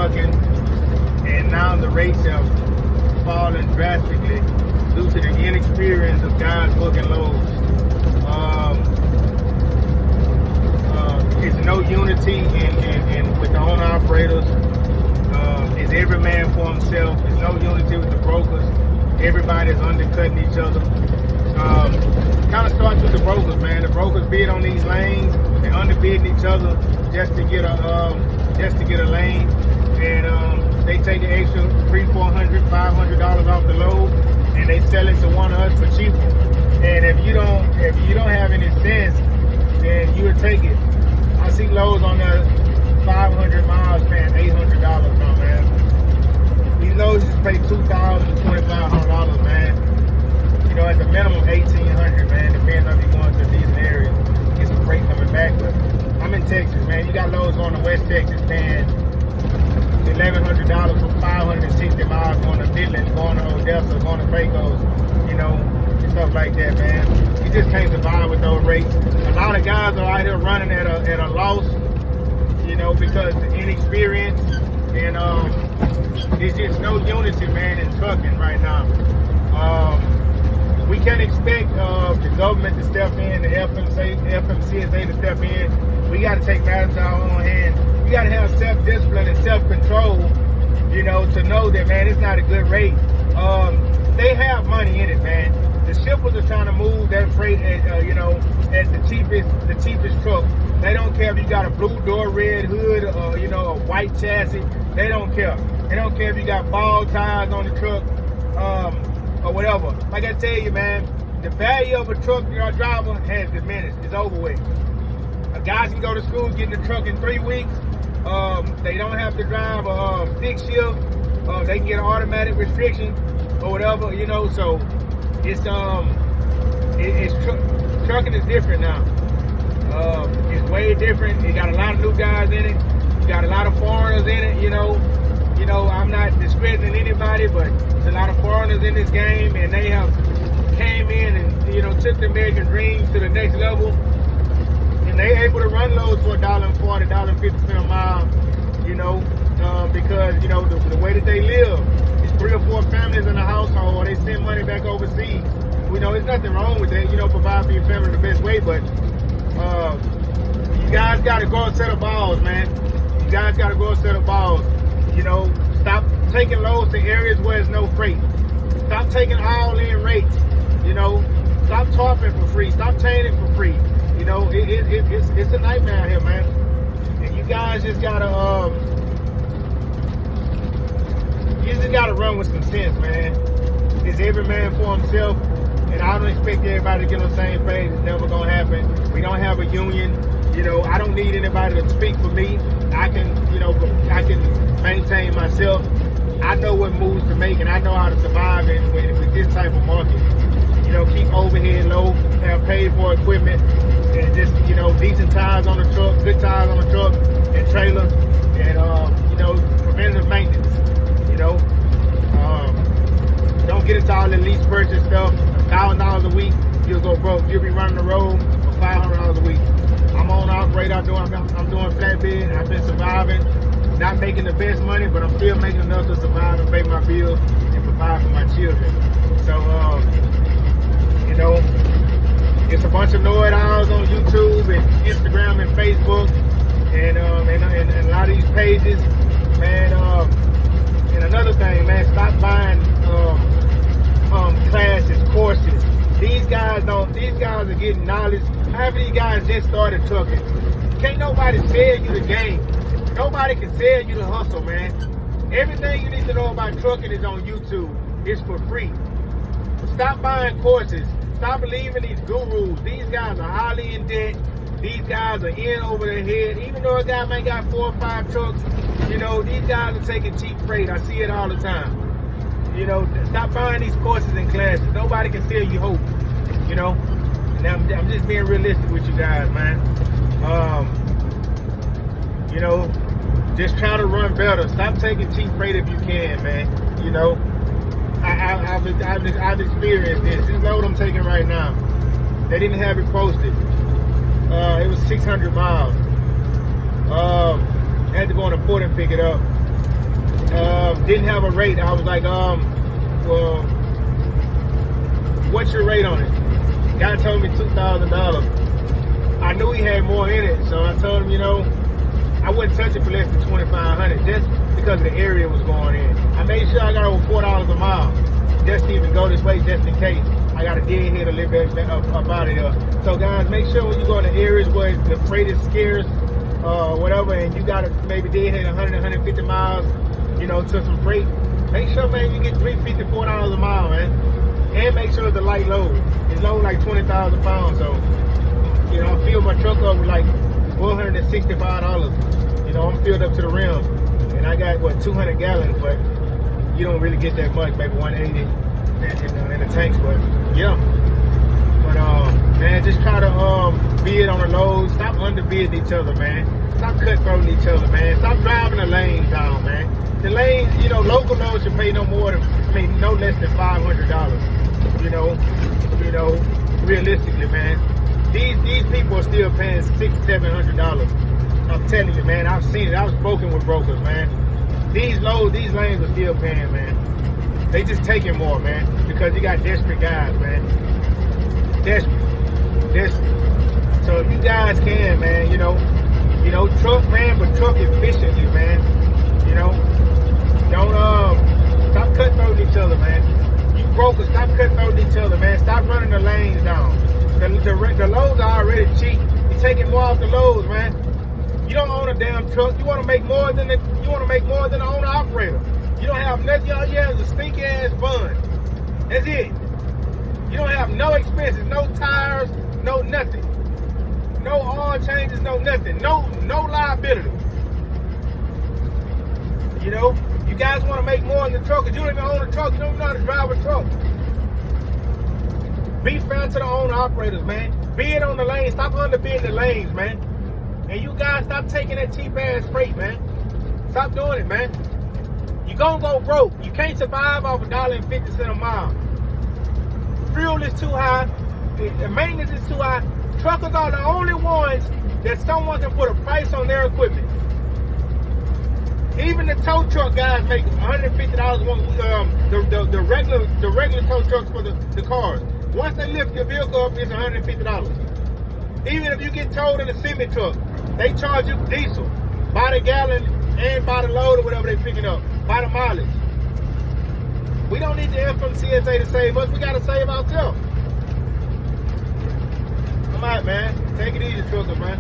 trucking, and now the rates have fallen drastically due to the inexperience of guys booking loads. It's no unity in with the owner operators. It's every man for himself. There's no unity with the brokers. Everybody's undercutting each other. Kind of starts with the brokers, man. The brokers bid on these lanes. They're underbidding each other just to get a lane, and they take an extra $300, $400, $500 off the load, and they sell it to one of us for cheaper. And if you don't have any sense, then you would take it. I see loads on the 500 miles paying $800 now, man. These loads just pay $2,000 to $2,500, man. You know, at the minimum $1,800, man, depending on if you're going to a decent area. Get some freight coming back, but I'm in Texas, man. You got loads on the West Texas paying $1,100 for 560 miles going to Midland, going to Odessa, going to Pecos, you know, and stuff like that, man. You just can't survive with those rates. A lot of guys are out here running at a loss, you know, because of inexperience, and there's just no unity, man, in trucking right now. We can't expect the government to step in, the Fmcsa to step in. We got to take matters in our own hands. We got to have self-discipline and self-control, you know, to know that, man, it's not a good rate. They have money in it, man. The shippers are trying to move that freight at, you know, at the cheapest truck. They don't care if you got a blue door, red hood, or, you know, a white chassis. They don't care. They don't care if you got ball tires on the truck, or whatever. Like I tell you, man, the value of a truck driver has diminished. It's over with. Guys can go to school, get in the truck in 3 weeks. They don't have to drive a 6 shift. They can get an automatic restriction or whatever, you know. So trucking is different now. It's way different. You got a lot of new guys in it. You got a lot of foreigners in it, you know. You know, I'm not discrediting anybody, but there's a lot of foreigners in this game, and they have came in and, you know, took the American dream to the next level. And they able to run loads for $1.40, $1.50 a mile, you know, because, you know, the way that they live, it's 3 or 4 families in a household, or they send money back overseas. You know, there's nothing wrong with that, you know, provide for your family the best way, but you guys got to grow a set of balls, man. You guys got to grow a set of balls. You know, stop taking loads to areas where there's no freight. Stop taking all-in rates. You know, stop tarping for free. Stop chaining for free. You know, it's a nightmare out here, man. And you guys just gotta run with some sense, man. It's every man for himself, and I don't expect everybody to get on the same page. It's never gonna happen. We don't have a union. You know, I don't need anybody to speak for me. I can maintain myself. I know what moves to make, and I know how to survive with this type of market. You know, keep overhead low, have paid for equipment, and just, you know, decent tires on the truck, good tires on the truck and trailer, and, you know, preventative maintenance, you know. Don't get into all the lease purchase stuff. $1,000 a week, you'll go broke. You'll be running the road for $500 a week. I'm on operator. I'm doing flatbed. I've been surviving, not making the best money, but I'm still making enough to survive and pay my bills and provide for my children. So, you know, it's a bunch of know-it-alls on YouTube and Instagram and Facebook, and a lot of these pages, man. And another thing, man, stop buying classes, courses. These guys are getting knowledge. Half of these guys just started trucking. Can't nobody sell you the game. Nobody can sell you the hustle, man. Everything you need to know about trucking is on YouTube. It's for free. Stop buying courses. Stop believing these gurus. These guys are highly in debt. These guys are in over their head. Even though a guy may got 4 or 5 trucks, you know, these guys are taking cheap freight. I see it all the time. You know, stop buying these courses and classes. Nobody can sell you hope, you know. And I'm just being realistic with you guys, man. You know, just try to run better. Stop taking cheap freight if you can, man. You know, I've experienced this. This load I'm taking right now, they didn't have it posted. It was 600 miles. I had to go on the port and pick it up. didn't have a rate. I was like, well, what's your rate on it? Guy told me $2,000. I knew he had more in it, so I told him, you know, I wouldn't touch it for less than $2,500 just because of the area it was going in. I made sure I got over $4 a mile just to even go this way, just in case. I got a deadhead a little bit up out of here. So guys, make sure when you go in the areas where the freight is scarce, whatever, and you got to maybe deadhead 100, 150 miles, you know, to some freight. Make sure, man, you get $350, $4 a mile, man. And make sure it's a light load. It's load like 20,000 pounds, so, you know, I filled my truck up with like $465. You know, I'm filled up to the rim. And I got, what, 200 gallons, but you don't really get that much, maybe 180 in the tanks, but yeah. But man, just try to bid on the loads. Stop underbidding each other, man. Stop cutthroating each other, man. Stop driving the lanes down, man. The lanes, you know, local loads should pay no more than, no less than $500. You know, realistically, man. These people are still paying $600, $700. I'm telling you, man. I've seen it. I was spoken with brokers, man. These lanes are still paying, man. They just taking more, man, because you got desperate guys, man. Desperate. So if you guys can, man, you know, truck, man, but truck efficiently, man. You know, don't stop cutthroating each other, man. You brokers, stop cutthroating each other, man. Stop running the lanes down. The loads are already cheap. You're taking more off the loads, man. You don't own a damn truck. You want to make more than the owner operator. You don't have nothing. All you have is a stinky ass bun. That's it. You don't have no expenses, no tires, no nothing, no oil changes, no nothing, no liability. You know, you guys want to make more than the truckers. You don't even own a truck. You don't even know how to drive a truck. Be fair to the owner operators, man. Bid on the lanes. Stop underbidding the lanes, man. And you guys stop taking that cheap ass freight, man. Stop doing it, man. You're gonna go broke. You can't survive off $1.50 a mile. Fuel is too high. The maintenance is too high. Truckers are the only ones that someone can put a price on their equipment. Even the tow truck guys make $150. The regular tow trucks for the cars. Once they lift your vehicle up, it's $150. Even if you get towed in a semi truck, they charge you diesel by the gallon and by the load or whatever they're picking up, by the mileage. We don't need the Fmcsa to save us. We got to save ourselves. All right, man. Take it easy, truckers, man.